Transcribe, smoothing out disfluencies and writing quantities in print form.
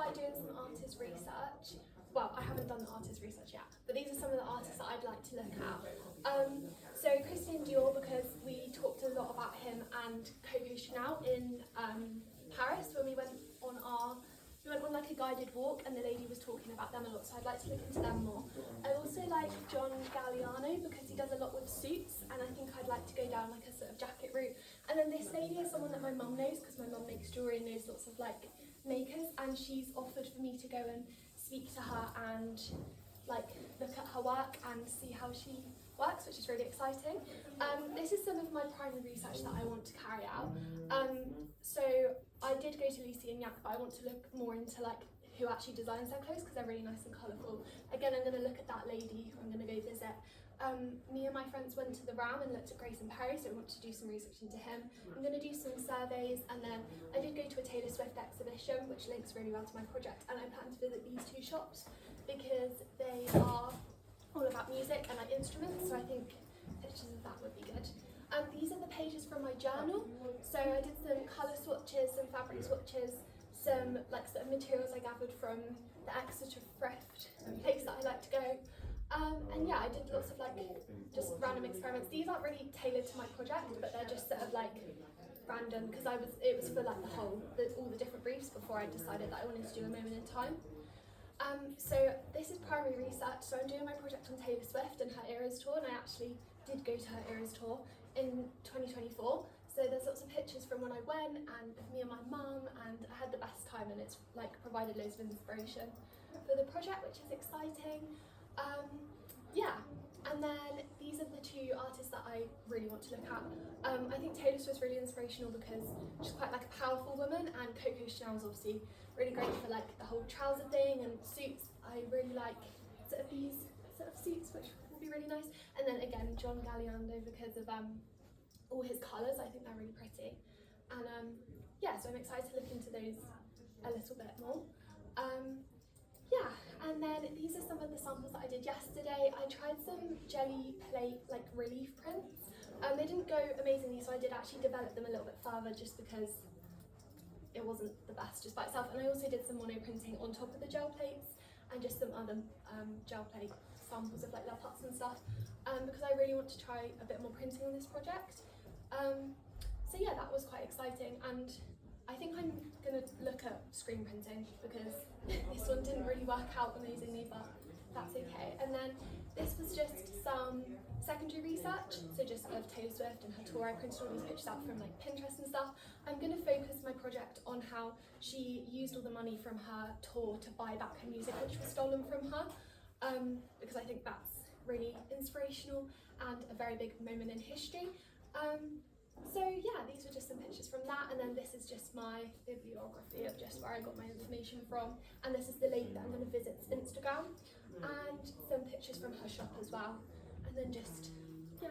like doing some artist research. Well, I haven't done the artist research yet, but these are some of the artists that I'd like to look at. So Christian Dior, because we talked a lot about him, and Coco Chanel in Paris when we went on like a guided walk, and the lady was talking about them a lot, so I'd like to look into them more. I also like John Galliano because he does a lot with suits, and I think I'd like to go down like a sort of jacket route. And then this lady is someone that my mum knows because my mum makes jewellery and knows lots of like makers, and she's offered for me to go and speak to her and like look at her work and see how she works, which is really exciting. This is some of my primary research that I want to carry out. So I did go to Lucy and Yak, but I want to look more into like who actually designs their clothes because they're really nice and colourful. Again, I'm going to look at that lady who I'm going to go visit. Me and my friends went to the Ram and looked at Grayson Perry, so I want to do some research into him. I'm going to do some surveys, and then I did go to a Taylor Swift exhibition, which links really well to my project, and I plan to visit these two shops because they are all about music and like instruments, so I think pictures of that would be good. These are the pages from my journal, so I did some colour swatches, some fabric swatches, some like sort of materials I gathered from the Exeter thrift place that I like to go. And yeah, I did lots of like just random experiments. These aren't really tailored to my project, but they're just sort of like random because it was for like all the different briefs before I decided that I wanted to do a moment in time. So this is primary research, so I'm doing my project on Taylor Swift and her Eras tour, and I actually did go to her Eras tour in 2024. So there's lots of pictures from when I went and of me and my mum, and I had the best time, and it's like provided loads of inspiration for the project, which is exciting. Yeah, and then these are the two artists that I really want to look at. I think Taylor Swift's really inspirational because she's quite like a powerful woman, and Coco Chanel's obviously really great for like the whole trouser thing and suits. I really like sort of these sort of suits, which will be really nice. And then again, John Galliano because of all his colours. I think they're really pretty. And yeah, so I'm excited to look into those a little bit more. Yeah, and then these are some of the samples that I did yesterday. I tried some jelly plate like relief prints. They didn't go amazingly, so I did actually develop them a little bit further just because it wasn't the best just by itself. And I also did some mono printing on top of the gel plates and just some other gel plate samples of like love hearts and stuff because I really want to try a bit more printing on this project. So yeah, that was quite exciting, and I think I'm going to look at screen printing because this one didn't really work out amazingly, but that's okay. And then this was just some secondary research, so just of Taylor Swift and her tour. I printed all these pictures out from like Pinterest and stuff. I'm going to focus my project on how she used all the money from her tour to buy back her music, which was stolen from her, because I think that's really inspirational and a very big moment in history. So yeah, these were just some pictures from that, and then this is just my bibliography of just where I got my information from, and this is the lady that I'm going to visit's Instagram, and some pictures from her shop as well, and then just, yeah.